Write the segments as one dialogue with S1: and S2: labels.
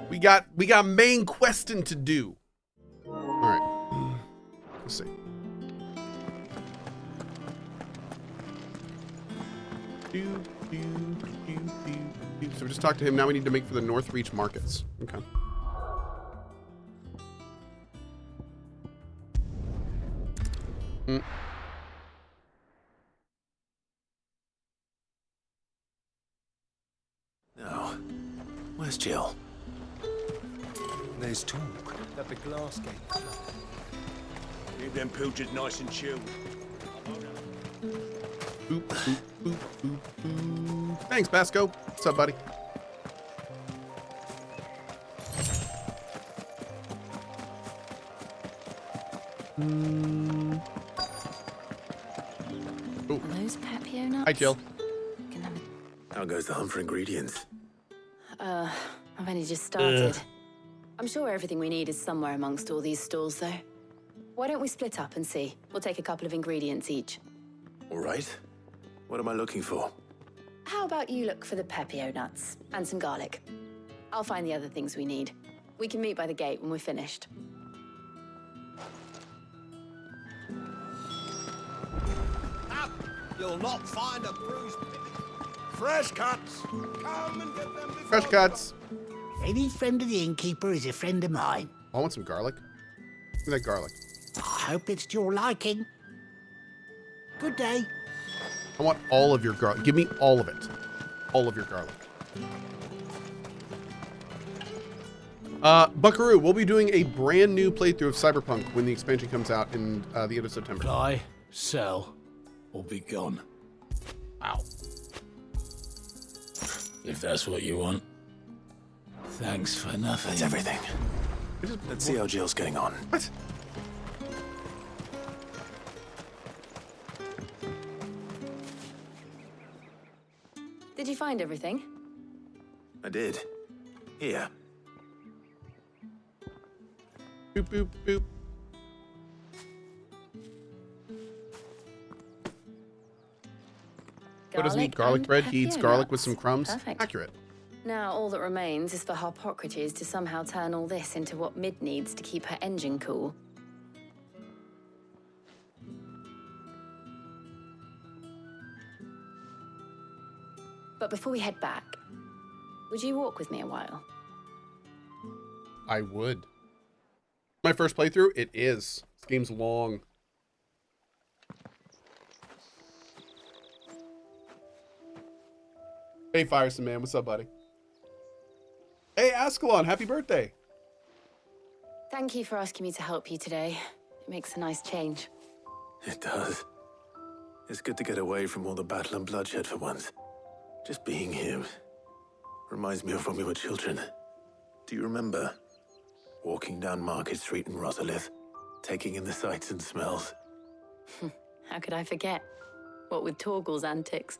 S1: We got main questing to do. All right. Let's see. So we just talked to him. Now we need to make for the North Reach markets. Okay.
S2: No. Where's Jill?
S3: There's talk that the glass gate.
S4: Leave them pilchers nice and chilled.
S1: Boop, boop, boop, boop, boop. Thanks, Basco. What's up, buddy?
S5: Are those Pepio nuts?
S1: Hi, Jill.
S5: Can have
S2: How goes the hunt for ingredients?
S5: I've only just started. I'm sure everything we need is somewhere amongst all these stalls, though. Why don't we split up and see? We'll take a couple of ingredients each.
S2: All right. What am I looking for?
S5: How about you look for the Pepio nuts and some garlic? I'll find the other things we need. We can meet by the gate when we're finished.
S4: Up! You'll not find a bruised pig. Fresh cuts! Come and get them before...
S1: Fresh cuts.
S6: Any friend of the innkeeper is a friend of mine.
S1: I want some garlic. Give me that garlic.
S6: I hope it's to your liking. Good day.
S1: I want all of your garlic. Give me all of it. All of your garlic. Buckaroo, we'll be doing a brand new playthrough of Cyberpunk when the expansion comes out in the end of September.
S3: Buy, sell, or be gone.
S1: Wow.
S3: If that's what you want. Thanks for nothing.
S2: That's everything. Let's see how Jill's getting on.
S1: What?
S5: Did you find everything?
S2: I did. Here.
S1: Boop, boop, boop. What does he eat? Garlic
S5: and
S1: bread? He eats
S5: Pepio
S1: garlic
S5: nuts.
S1: with some crumbs?
S5: Perfect.
S1: Accurate.
S5: Now all that remains is for Harpocrates to somehow turn all this into what Mid needs to keep her engine cool. But before we head back, would you walk with me a while?
S1: I would. My first playthrough? It is. This game's long. Hey, Fireson Man. What's up, buddy? Hey, Ascalon. Happy birthday.
S5: Thank you for asking me to help you today. It makes a nice change.
S2: It does. It's good to get away from all the battle and bloodshed for once. Just being here reminds me of when we were children. Do you remember? Walking down Market Street in Rosalith, taking in the sights and smells.
S5: How could I forget? What with Torgal's antics.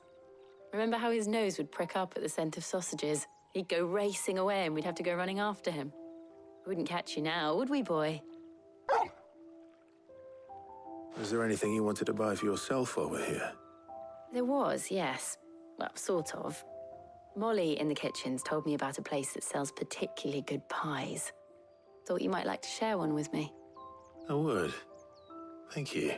S5: Remember how his nose would prick up at the scent of sausages? He'd go racing away and we'd have to go running after him. We wouldn't catch you now, would we, boy?
S2: Was there anything you wanted to buy for yourself while we're here?
S5: There was, yes. Well, sort of. Molly in the kitchens told me about a place that sells particularly good pies. Thought you might like to share one with me.
S2: I would. Thank you.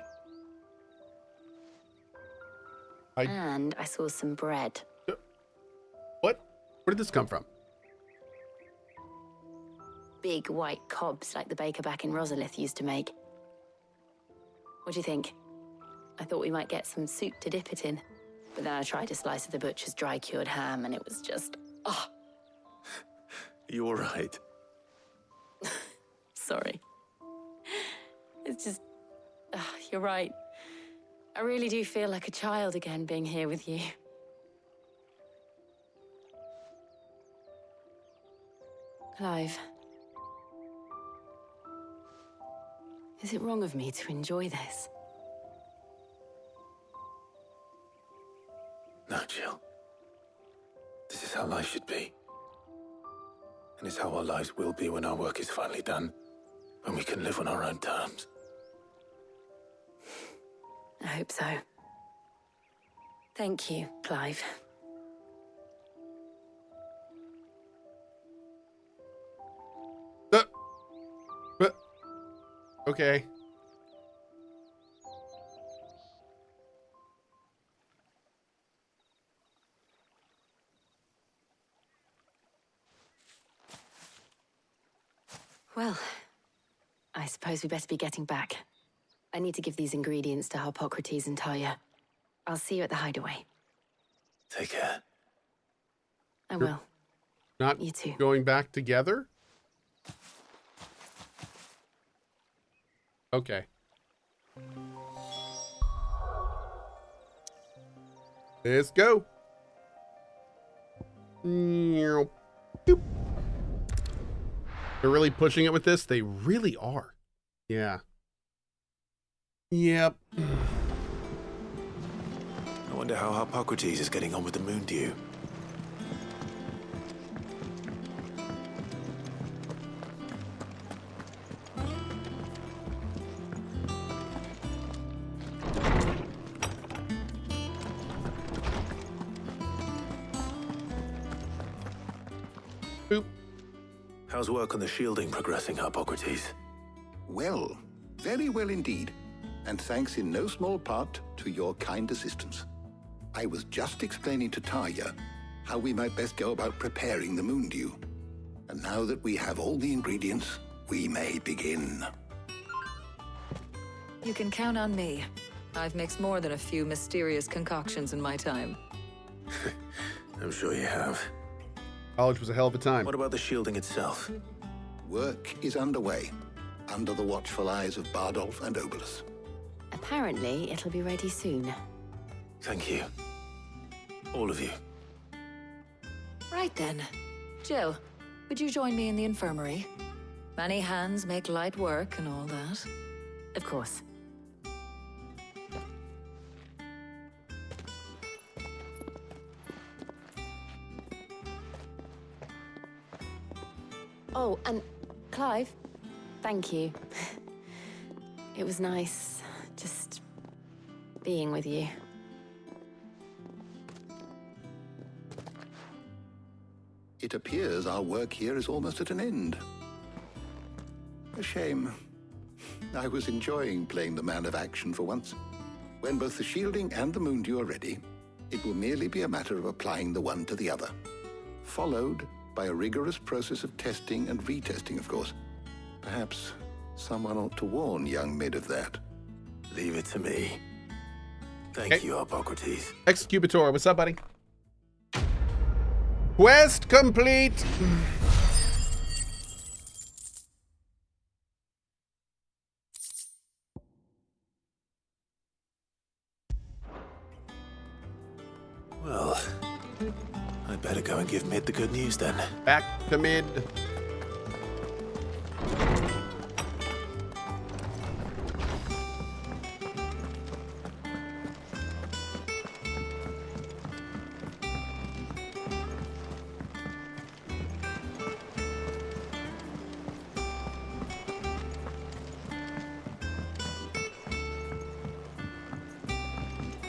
S5: And I saw some bread.
S1: What? Where did this come from?
S5: Big white cobs like the baker back in Rosalith used to make. What do you think? I thought we might get some soup to dip it in. But then I tried a slice of the butcher's dry-cured ham and it was just, oh.
S2: You all right?
S5: Sorry. It's just, you're right. I really do feel like a child again being here with you. Clive. Is it wrong of me to enjoy this?
S2: No, Jill. This is how life should be. And it's how our lives will be when our work is finally done. When we can live on our own terms.
S5: I hope so. Thank you, Clive.
S1: Okay.
S5: Well, I suppose we better be getting back. I need to give these ingredients to Hippocrates and Talia. I'll see you at the hideaway.
S2: Take care.
S5: I will.
S1: Not
S5: You too.
S1: going back together? Okay. Let's go. Boop. They're really pushing it with this? They really are. Yeah. Yep.
S2: I wonder how Hippocrates is getting on with the moon dew.
S1: Boop.
S2: How's work on the shielding progressing, Hippocrates?
S7: Well, very well indeed. And thanks in no small part to your kind assistance. I was just explaining to Talia how we might best go about preparing the moon dew. And now that we have all the ingredients, we may begin.
S8: You can count on me. I've mixed more than a few mysterious concoctions in my time.
S2: I'm sure you have.
S1: College was a hell of a time.
S2: What about the shielding itself?
S7: Work is underway, under the watchful eyes of Bardolph and Obolus.
S5: Apparently, it'll be ready soon.
S2: Thank you. All of you.
S8: Right then. Jill, would you join me in the infirmary? Many hands make light work and all that.
S5: Of course. Oh, and Clive, thank you. It was nice just being with you.
S7: It appears our work here is almost at an end. A shame. I was enjoying playing the man of action for once. When both the shielding and the moon dew are ready, it will merely be a matter of applying the one to the other. Followed by a rigorous process of testing and retesting, of course. Perhaps someone ought to warn young Mid of that.
S2: Leave it to me. Thank you, Hippocrates.
S1: Executor, what's up, buddy? Quest complete.
S2: Well, I better go and give Mid the good news then.
S1: Back to Mid.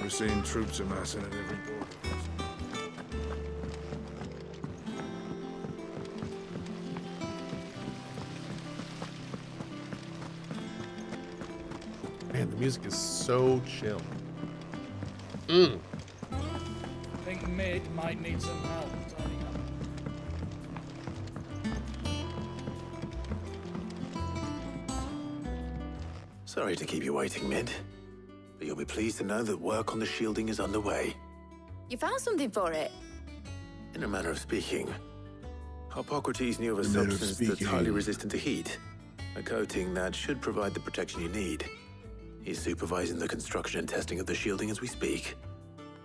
S9: We're seeing troops amassing at every border.
S1: Man, the music is so chill.
S10: I think Mid might need some help tidying up.
S2: Sorry to keep you waiting, Mid. But you'll be pleased to know that work on the shielding is underway.
S11: You found something for it?
S2: In a manner of speaking, Hippocrates knew of a substance that's highly resistant to heat. A coating that should provide the protection you need. He's supervising the construction and testing of the shielding as we speak.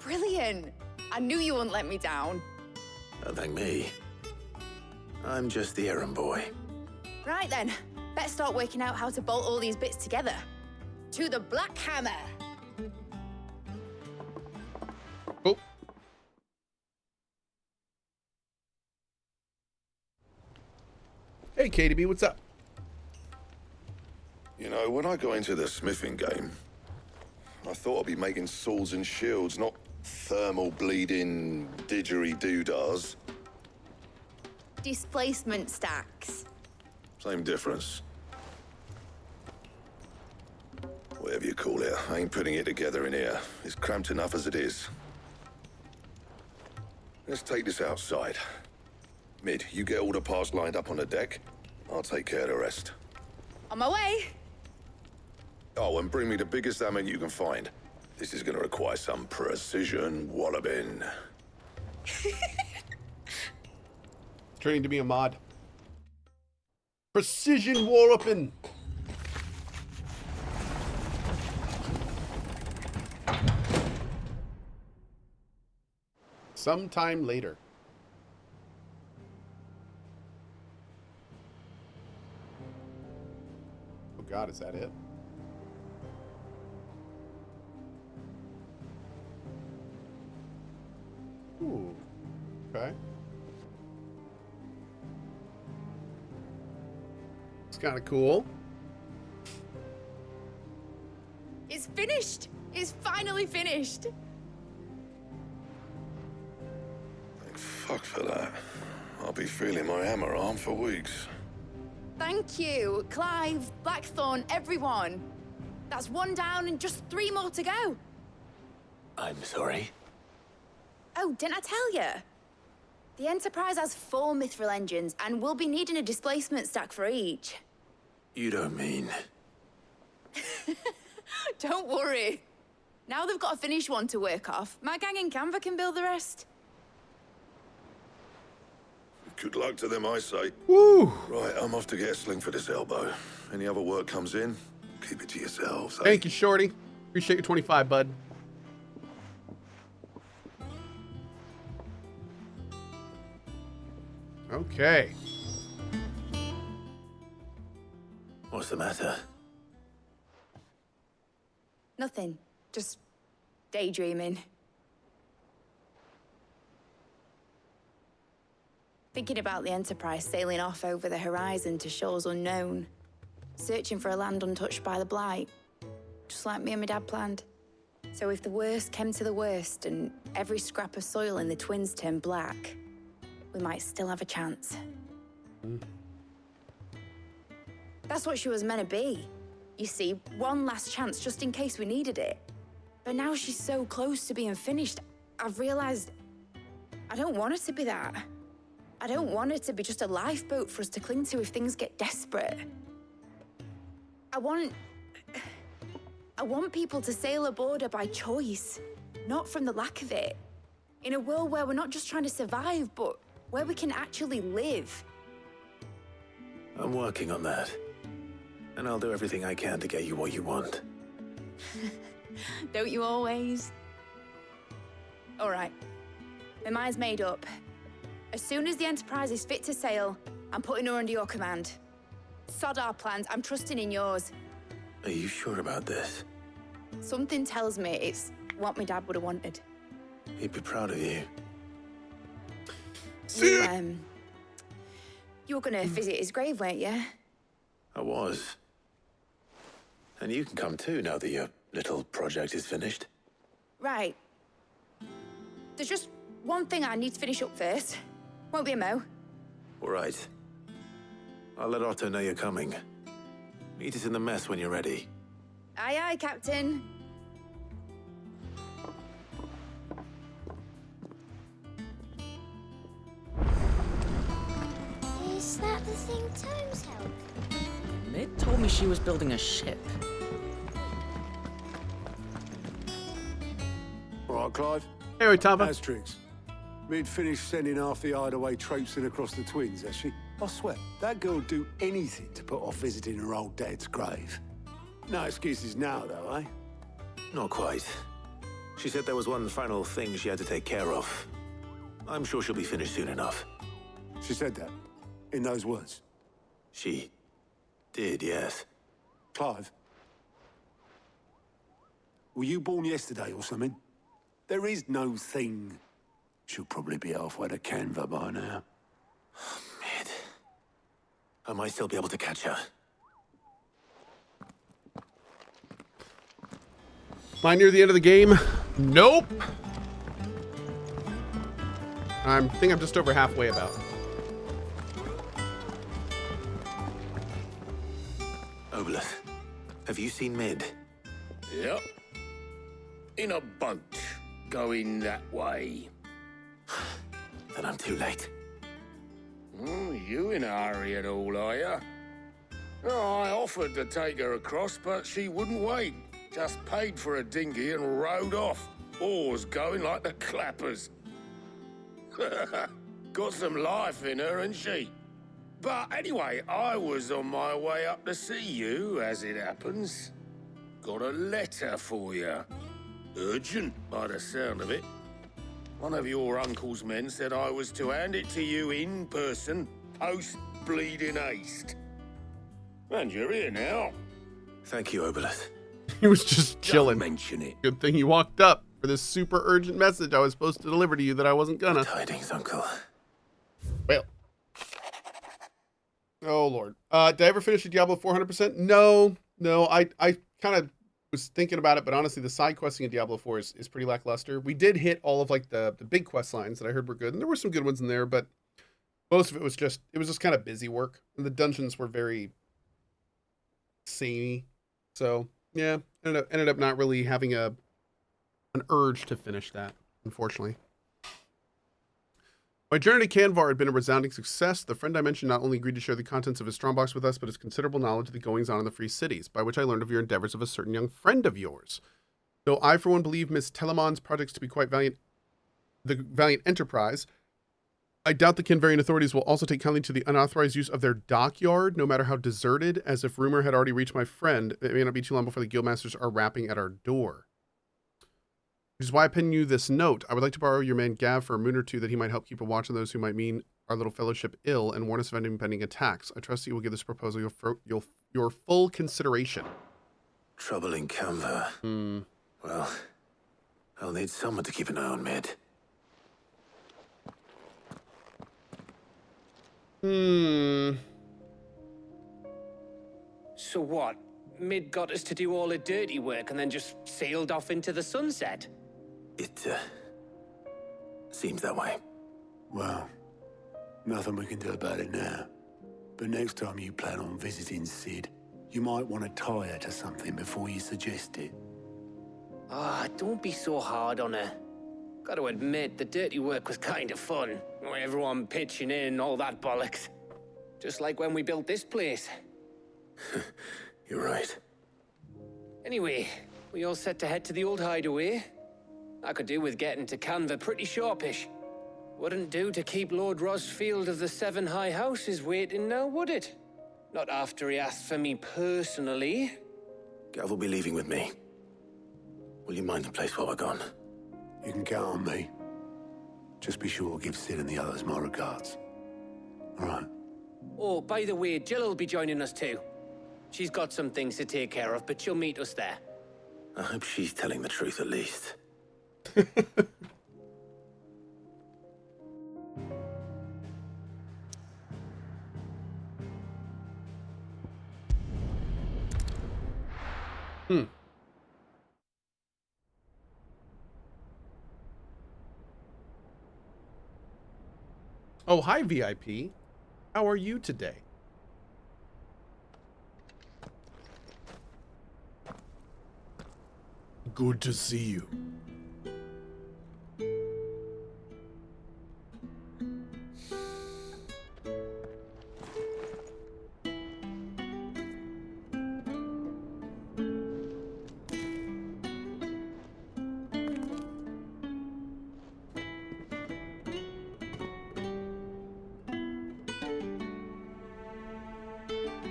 S11: Brilliant! I knew you wouldn't let me down.
S2: Don't thank me. I'm just the errand boy.
S11: Right then, let's start working out how to bolt all these bits together. To the Black Hammer!
S1: Oh. Hey, KDB, what's up?
S9: You know, when I got into the smithing game, I thought I'd be making swords and shields, not thermal bleeding didgeridoo-dahs.
S11: Displacement stacks.
S9: Same difference. whatever you call it. I ain't putting it together in here. It's cramped enough as it is. Let's take this outside. Mid, you get all the parts lined up on the deck. I'll take care of the rest.
S11: On my way.
S9: Oh, and bring me the biggest salmon you can find. This is going to require some precision walloping.
S1: Training to be a mod. Precision walloping. Sometime later. Oh God, is that it? Ooh, okay. It's kind of cool.
S11: It's finished. It's finally finished.
S9: Thank fuck for that. I'll be feeling my hammer arm for weeks.
S11: Thank you, Clive, Blackthorn, everyone. That's one down and just 3 more to go.
S2: I'm sorry.
S11: Oh, didn't I tell you? The Enterprise has 4 mithril engines, and we'll be needing a displacement stack for each.
S2: You don't mean...
S11: Don't worry. Now they've got a finished one to work off. My gang in Canva can build the rest.
S9: Good luck to them, I say.
S1: Woo!
S9: Right, I'm off to get a sling for this elbow. Any other work comes in, keep it to yourselves. Eh?
S1: Thank you, Shorty. Appreciate your 25, bud. Okay.
S2: What's the matter?
S11: Nothing. Just daydreaming. Thinking about the Enterprise sailing off over the horizon to shores unknown. Searching for a land untouched by the Blight. Just like me and my dad planned. So if the worst came to the worst and every scrap of soil in the Twins turned black, we might still have a chance. That's what she was meant to be. You see, one last chance just in case we needed it. But now she's so close to being finished, I've realized I don't want her to be that. I don't want her to be just a lifeboat for us to cling to if things get desperate. I want people to sail aboard her by choice, not from the lack of it. In a world where we're not just trying to survive, but where we can actually live.
S2: I'm working on that. And I'll do everything I can to get you what you want.
S11: Don't you always? All right. My mind's made up. As soon as the Enterprise is fit to sail, I'm putting her under your command. Sod our plans, I'm trusting in yours.
S2: Are you sure about this?
S11: Something tells me it's what my dad would have wanted.
S2: He'd be proud of you.
S11: You were gonna visit his grave, weren't you?
S2: I was. And you can come too now that your little project is finished.
S11: Right. There's just one thing I need to finish up first. Won't be a mo.
S2: All right. I'll let Otto know you're coming. Meet us in the mess when you're ready.
S11: Aye, aye, Captain.
S12: Is that the thing Tomes held?
S13: Mid told me she was building a ship.
S14: All right, Clive.
S1: Hey, Tava.
S14: Asterix. Mid finished sending half the hideaway traipsing across the Twins, has she? I swear, that girl'd do anything to put off visiting her old dad's grave. No excuses now, though, eh?
S2: Not quite. She said there was one final thing she had to take care of. I'm sure she'll be finished soon enough.
S14: She said that? In those words?
S2: She did, yes.
S14: Clive? Were you born yesterday or something? There is no thing. She'll probably be halfway to Canva by now.
S2: Mid. I might still be able to catch her.
S1: Am I near the end of the game? Nope. I think I'm just over halfway about.
S2: Obleth, have you seen Mid?
S15: Yep. In a boat, going that way.
S2: Then I'm too late.
S15: You in a hurry at all, are you? Oh, I offered to take her across, but she wouldn't wait. Just paid for a dinghy and rowed off. Oars going like the clappers. Got some life in her, ain't she? But anyway, I was on my way up to see you, as it happens. Got a letter for you. Urgent, by the sound of it. One of your uncle's men said I was to hand it to you in person, post-bleeding haste. And you're here now.
S2: Thank you, Obolus.
S1: He was just chilling.
S15: Don't mention it.
S1: Good thing he walked up for this super urgent message I was supposed to deliver to you that I wasn't gonna.
S2: Tidings, Uncle.
S1: Well. Oh, Lord. Did I ever finish a Diablo 400%? No. I kind of was thinking about it, but honestly, the side questing in Diablo 4 is pretty lackluster. We did hit all of like the big quest lines that I heard were good, and there were some good ones in there, but most of it was just kind of busy work, and the dungeons were very samey. So yeah, ended up not really having an urge to finish that, unfortunately. My journey to Canvar had been a resounding success. The friend I mentioned not only agreed to share the contents of his strongbox with us, but his considerable knowledge of the goings-on in the Free Cities, by which I learned of your endeavors of a certain young friend of yours. Though I, for one, believe Miss Telemon's projects to be quite valiant enterprise, I doubt the Canvarian authorities will also take kindly to the unauthorized use of their dockyard, no matter how deserted, as if rumor had already reached my friend. It may not be too long before the guildmasters are rapping at our door. Which is why I pen you this note. I would like to borrow your man Gav for a moon or two that he might help keep a watch on those who might mean our little fellowship ill and warn us of any impending attacks. I trust that you will give this proposal your full consideration.
S2: Trouble in Canva. Well, I'll need someone to keep an eye on Mid.
S16: So what? Mid got us to do all the dirty work and then just sailed off into the sunset?
S2: It, seems that way.
S14: Well, nothing we can do about it now. But next time you plan on visiting Sid, you might want to tie her to something before you suggest it.
S16: Ah, don't be so hard on her. Got to admit, the dirty work was kind of fun. Everyone pitching in, all that bollocks. Just like when we built this place.
S2: You're right.
S16: Anyway, we all set to head to the old hideaway. I could do with getting to Canva pretty sharpish. Wouldn't do to keep Lord Rosfield of the Seven High Houses waiting now, would it? Not after he asked for me personally.
S2: Gav will be leaving with me. Will you mind the place while we're gone?
S14: You can count on me. Just be sure to give Sid and the others my regards. All right.
S16: Oh, by the way, Jill will be joining us too. She's got some things to take care of, but she'll meet us there.
S2: I hope she's telling the truth at least.
S1: Oh, hi, VIP. How are you today? Good to see you.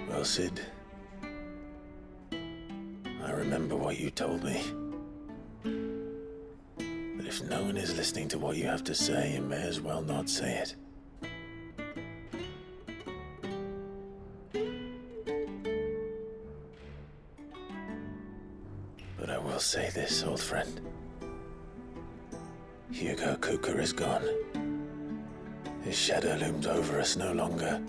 S2: Well, Sid, I remember what you told me. But if no one is listening to what you have to say, you may as well not say it. But I will say this, old friend. Hugo Cohh is gone. His shadow looms over us no longer.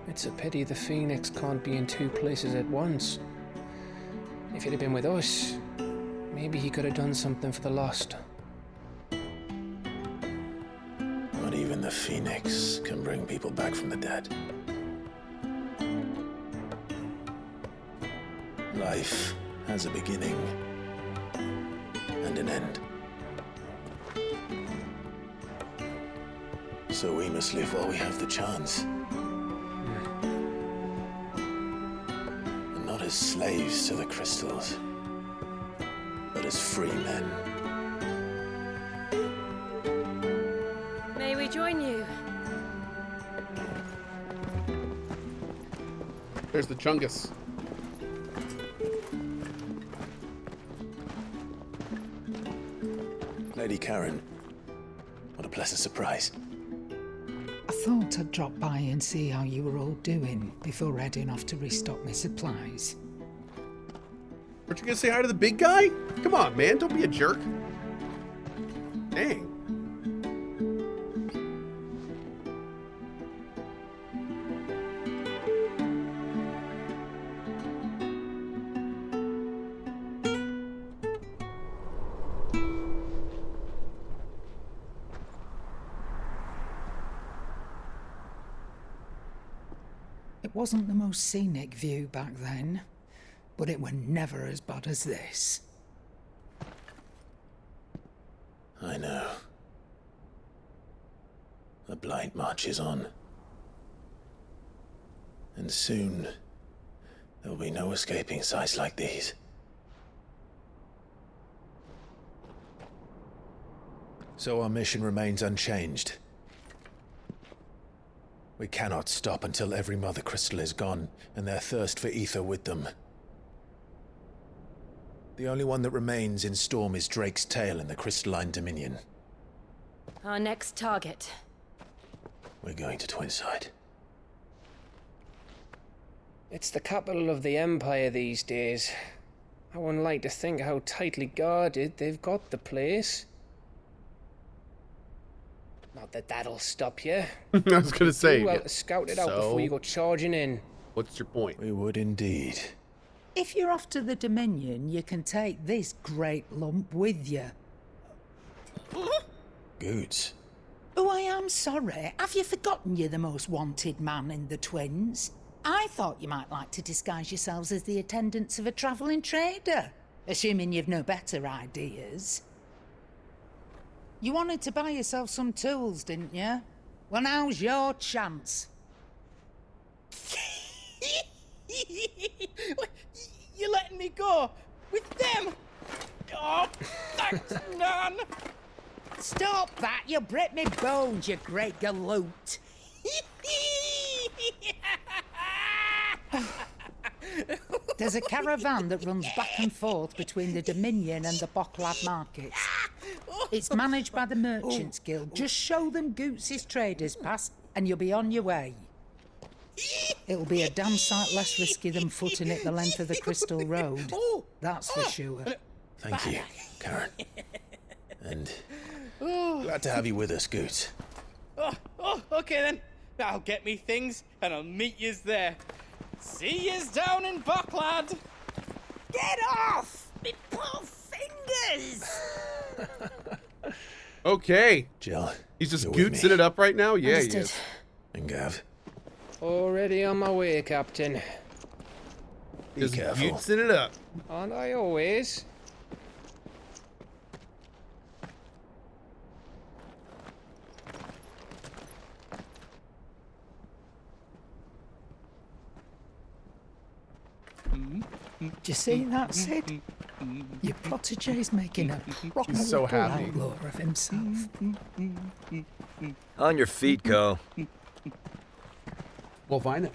S16: It's a pity the Phoenix can't be in two places at once. If he'd have been with us, maybe he could have done something for the lost.
S2: Not even the Phoenix can bring people back from the dead. Life has a beginning and an end. So we must live while we have the chance. And not as slaves to the crystals, but as free men.
S17: May we join you?
S1: There's the Chungus.
S2: Lady Karen, what a pleasant surprise.
S6: I thought I'd drop by and see how you were all doing before heading off to restock my supplies.
S1: Aren't you gonna say hi to the big guy? Come on, man, don't be a jerk. Dang.
S6: It wasn't the most scenic view back then, but it were never as bad as this.
S2: I know. The Blight marches on. And soon, there'll be no escaping sights like these. So our mission remains unchanged. We cannot stop until every Mother Crystal is gone, and their thirst for ether with them. The only one that remains in Storm is Drake's tail in the Crystalline Dominion.
S17: Our next target.
S2: We're going to Twinside.
S16: It's the capital of the Empire these days. I wouldn't like to think how tightly guarded they've got the place. Not that that'll stop you.
S1: I was gonna say.
S16: Well, scout it out before you go charging in.
S1: What's your point?
S2: We would indeed.
S6: If you're off to the Dominion, you can take this great lump with you.
S2: Goods.
S6: Oh, I am sorry. Have you forgotten you're the most wanted man in the Twins? I thought you might like to disguise yourselves as the attendants of a travelling trader, assuming you've no better ideas. You wanted to buy yourself some tools, didn't you? Well, now's your chance.
S18: You're letting me go with them? Oh, thanks, Nan.
S6: Stop that! You'll break me bones, you great galoot. There's a caravan that runs back and forth between the Dominion and the Boklad markets. It's managed by the Merchants Guild. Just show them Goots' traders pass and you'll be on your way. It'll be a damn sight less risky than footing it the length of the Crystal Road. That's for sure.
S2: Thank you, Karen. And glad to have you with us, Goots.
S18: Okay then. I'll get me things and I'll meet yous there. See yous down in Boklad.
S6: Get off! Me poor fingers!
S1: Okay.
S2: Jill.
S1: He's just gootsing it up right now? Yeah, he is.
S2: And Gav.
S16: Already on my way, Captain.
S1: Just gootsing it up.
S16: Aren't I always?
S6: Do you see that, Sid? Your protégé's making a proper
S1: He's so
S6: little
S1: happy.
S6: outlaw of himself.
S19: On your feet, Cohh.
S1: Well, find it.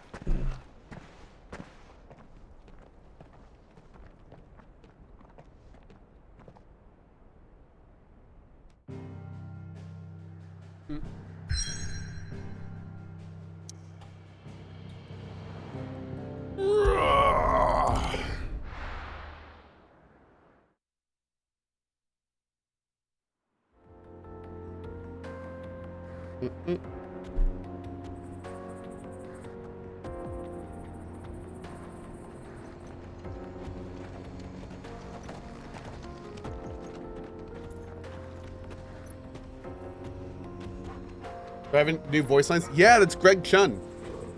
S1: Do I have any new voice lines? Yeah, that's Greg Chun.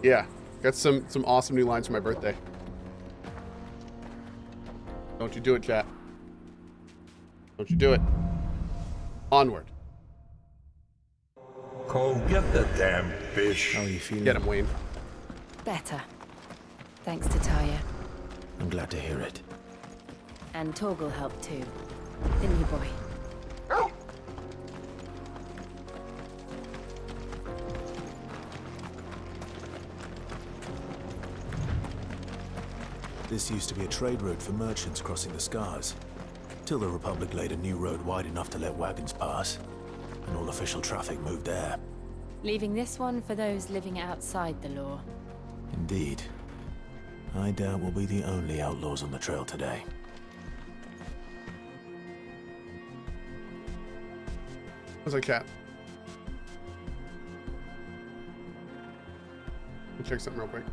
S1: Yeah, got some awesome new lines for my birthday. Don't you do it, chat. Don't you do it. Onward.
S19: Cohh, get the damn fish.
S2: How are you feeling?
S1: Get him, Wayne.
S17: Better. Thanks to Taya.
S2: I'm glad to hear it.
S17: And Torgal helped too. Didn't you, boy?
S2: This used to be a trade route for merchants crossing the Scars, till the Republic laid a new road wide enough to let wagons pass, and all official traffic moved there.
S17: Leaving this one for those living outside the law.
S2: Indeed. I doubt we'll be the only outlaws on the trail today.
S1: What's that, chat? Let me check something real quick.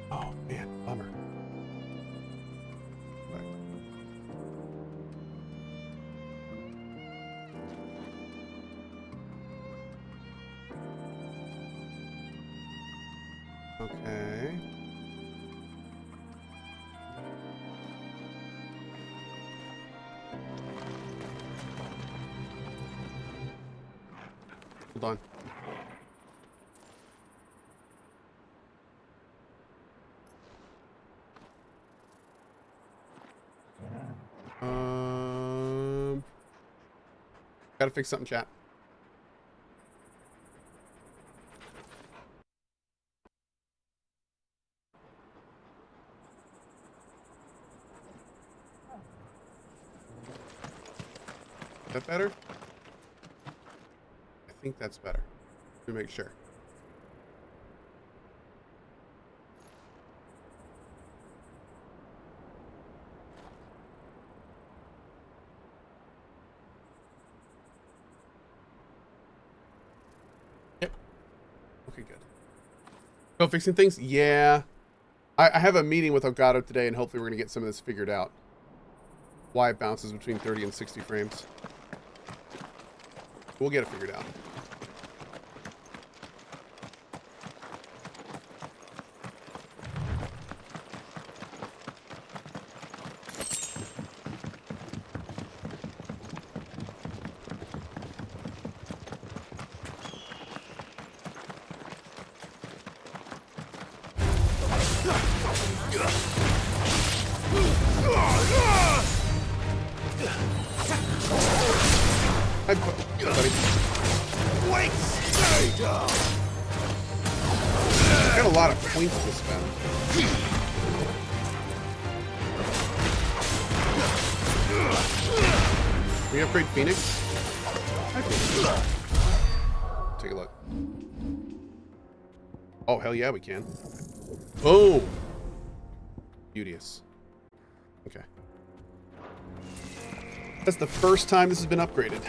S1: Oh man, bummer. Okay. Hold on. Gotta fix something, chat. Is that better? I think that's better. Let me make sure. Yep. Okay, good. Still fixing things? Yeah. I have a meeting with Elgato today, and hopefully we're going to get some of this figured out. Why it bounces between 30 and 60 frames. We'll get it figured out.
S4: Wait! Stay down!
S1: Got a lot of points to spend. Can we upgrade Phoenix? Take a look. Oh, hell yeah, we can. Boom! Beauteous. Okay. That's the first time this has been upgraded.